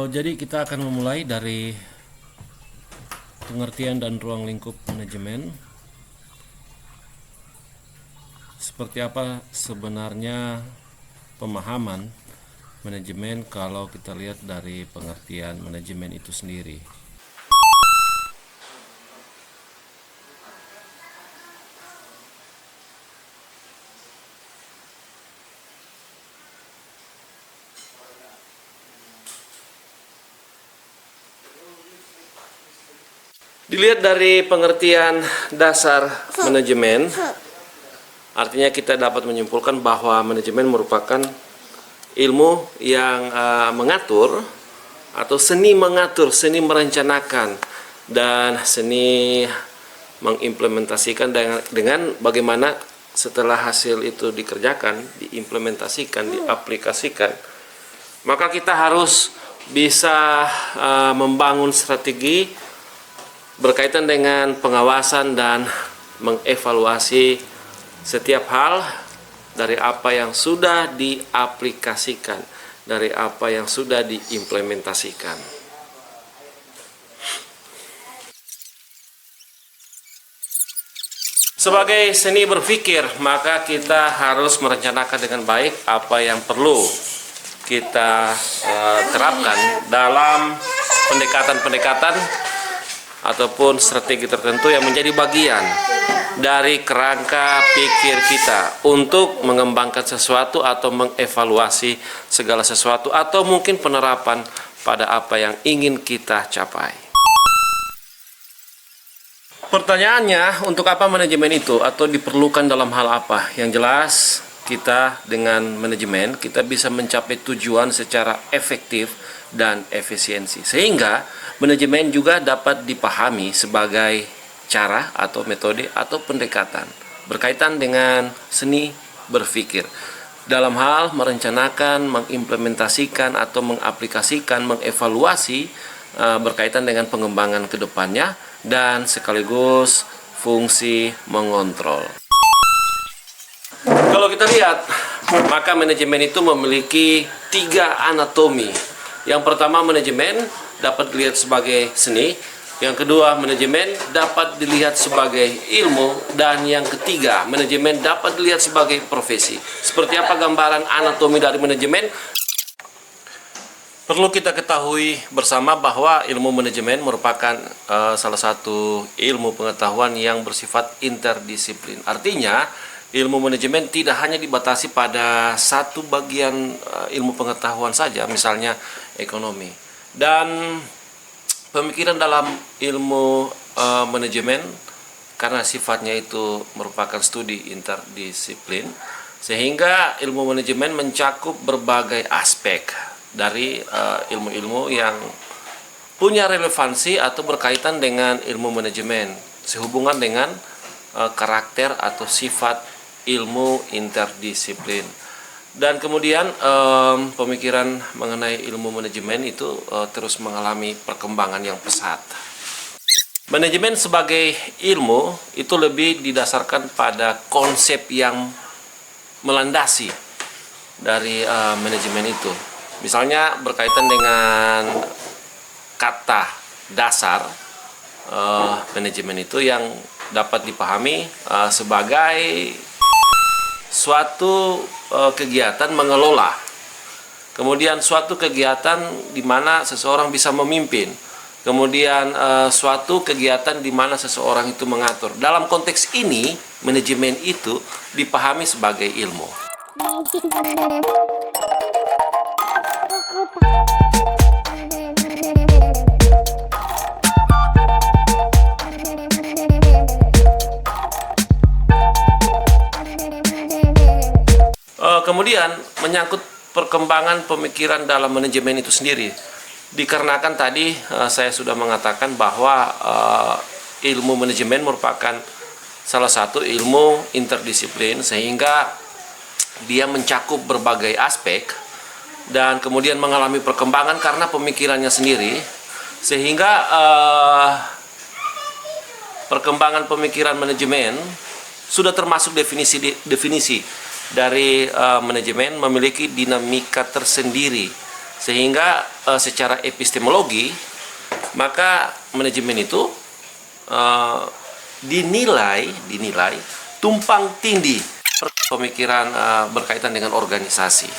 Jadi kita akan memulai dari pengertian dan ruang lingkup manajemen. Seperti apa sebenarnya pemahaman manajemen kalau kita lihat dari pengertian manajemen itu sendiri. Dilihat dari pengertian dasar manajemen, artinya kita dapat menyimpulkan bahwa manajemen merupakan ilmu yang mengatur atau seni mengatur, seni merencanakan, dan seni mengimplementasikan dengan bagaimana setelah hasil itu dikerjakan, diimplementasikan, diaplikasikan, maka kita harus bisa membangun strategi berkaitan dengan pengawasan dan mengevaluasi setiap hal dari apa yang sudah diaplikasikan, dari apa yang sudah diimplementasikan. Sebagai seni berpikir, maka kita harus merencanakan dengan baik apa yang perlu kita terapkan dalam pendekatan-pendekatan ataupun strategi tertentu yang menjadi bagian dari kerangka pikir kita untuk mengembangkan sesuatu atau mengevaluasi segala sesuatu atau mungkin penerapan pada apa yang ingin kita capai. Pertanyaannya, untuk apa manajemen itu atau diperlukan dalam hal apa? Yang jelas, kita dengan manajemen kita bisa mencapai tujuan secara efektif dan efisiensi, sehingga manajemen juga dapat dipahami sebagai cara atau metode atau pendekatan berkaitan dengan seni berpikir dalam hal merencanakan, mengimplementasikan atau mengaplikasikan, mengevaluasi berkaitan dengan pengembangan ke depannya dan sekaligus fungsi mengontrol. Kalau kita lihat, maka manajemen itu memiliki 3 anatomi. Yang pertama, manajemen dapat dilihat sebagai seni. Yang kedua, manajemen dapat dilihat sebagai ilmu. Dan yang ketiga, manajemen dapat dilihat sebagai profesi. Seperti apa gambaran anatomi dari manajemen? Perlu kita ketahui bersama bahwa ilmu manajemen merupakan salah satu ilmu pengetahuan yang bersifat interdisiplin. Artinya, ilmu manajemen tidak hanya dibatasi pada satu bagian ilmu pengetahuan saja, misalnya ekonomi. Dan pemikiran dalam ilmu manajemen, karena sifatnya itu merupakan studi interdisiplin, sehingga ilmu manajemen mencakup berbagai aspek dari ilmu-ilmu yang punya relevansi atau berkaitan dengan ilmu manajemen, sehubungan dengan karakter atau sifat ilmu interdisiplin. Dan kemudian pemikiran mengenai ilmu manajemen itu terus mengalami perkembangan yang pesat. Manajemen sebagai ilmu itu lebih didasarkan pada konsep yang melandasi dari manajemen itu. Misalnya berkaitan dengan kata dasar manajemen itu yang dapat dipahami sebagai suatu kegiatan mengelola, kemudian suatu kegiatan di mana seseorang bisa memimpin, kemudian suatu kegiatan di mana seseorang itu mengatur. Dalam konteks ini, manajemen itu dipahami sebagai ilmu. Kemudian menyangkut perkembangan pemikiran dalam manajemen itu sendiri. Dikarenakan tadi saya sudah mengatakan bahwa ilmu manajemen merupakan salah satu ilmu interdisiplin, sehingga dia mencakup berbagai aspek dan kemudian mengalami perkembangan karena pemikirannya sendiri, sehingga perkembangan pemikiran manajemen sudah termasuk definisi dari manajemen memiliki dinamika tersendiri Sehingga secara epistemologi, maka manajemen itu dinilai tumpang tindih pemikiran berkaitan dengan organisasi.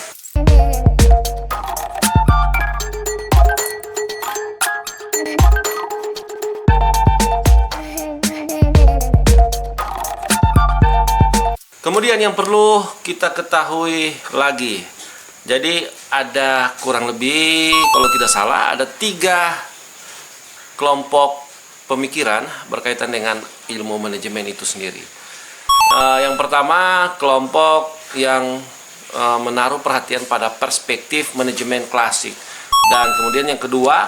Kemudian yang perlu kita ketahui lagi, jadi ada kurang lebih, kalau tidak salah, ada 3 kelompok pemikiran berkaitan dengan ilmu manajemen itu sendiri. Yang pertama, kelompok yang menaruh perhatian pada perspektif manajemen klasik. Dan kemudian yang kedua,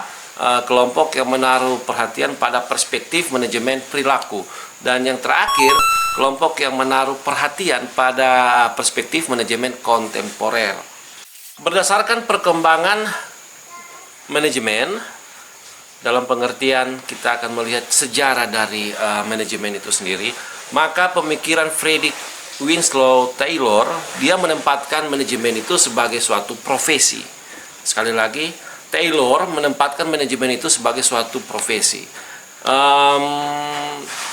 kelompok yang menaruh perhatian pada perspektif manajemen perilaku. Dan yang terakhir, kelompok yang menaruh perhatian pada perspektif manajemen kontemporer. Berdasarkan perkembangan manajemen, dalam pengertian kita akan melihat sejarah dari manajemen itu sendiri, maka pemikiran Frederick Winslow Taylor, dia menempatkan manajemen itu sebagai suatu profesi. Sekali lagi, Taylor menempatkan manajemen itu sebagai suatu profesi.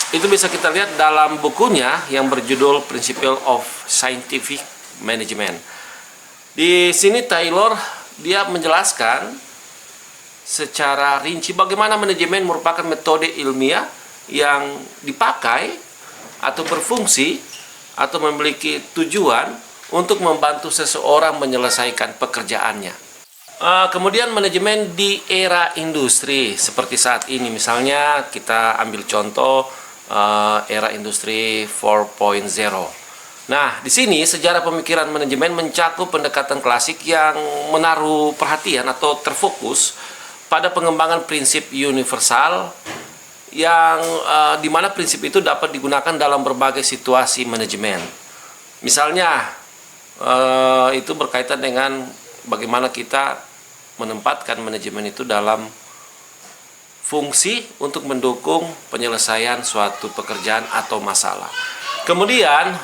Itu bisa kita lihat dalam bukunya yang berjudul Principles of Scientific Management. Di sini Taylor dia menjelaskan secara rinci bagaimana manajemen merupakan metode ilmiah yang dipakai atau berfungsi atau memiliki tujuan untuk membantu seseorang menyelesaikan pekerjaannya. Kemudian manajemen di era industri seperti saat ini, misalnya kita ambil contoh era industri 4.0. Nah, di sini sejarah pemikiran manajemen mencakup pendekatan klasik yang menaruh perhatian atau terfokus pada pengembangan prinsip universal yang di mana prinsip itu dapat digunakan dalam berbagai situasi manajemen. Misalnya itu berkaitan dengan bagaimana kita menempatkan manajemen itu dalam fungsi untuk mendukung penyelesaian suatu pekerjaan atau masalah. Kemudian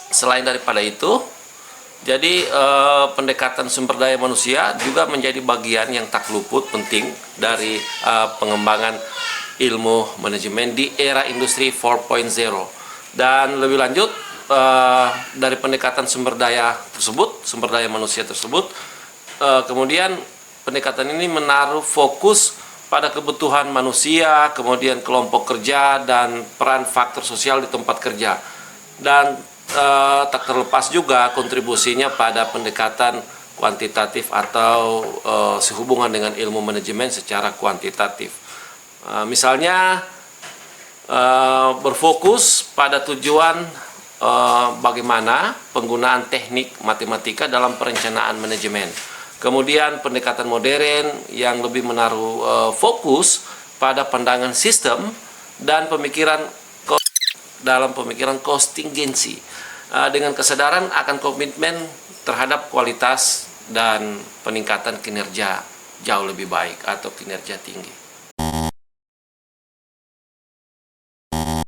selain daripada itu, jadi pendekatan sumber daya manusia juga menjadi bagian yang tak luput penting dari pengembangan ilmu manajemen di era industri 4.0. Dan lebih lanjut dari pendekatan sumber daya tersebut, sumber daya manusia tersebut, kemudian pendekatan ini menaruh fokus pada kebutuhan manusia, kemudian kelompok kerja dan peran faktor sosial di tempat kerja. Dan tak terlepas juga kontribusinya pada pendekatan kuantitatif atau sehubungan dengan ilmu manajemen secara kuantitatif. Misalnya berfokus pada tujuan bagaimana penggunaan teknik matematika dalam perencanaan manajemen. Kemudian pendekatan modern yang lebih menaruh fokus pada pandangan sistem dan pemikiran dalam pemikiran kontingensi dengan kesadaran akan komitmen terhadap kualitas dan peningkatan kinerja jauh lebih baik atau kinerja tinggi.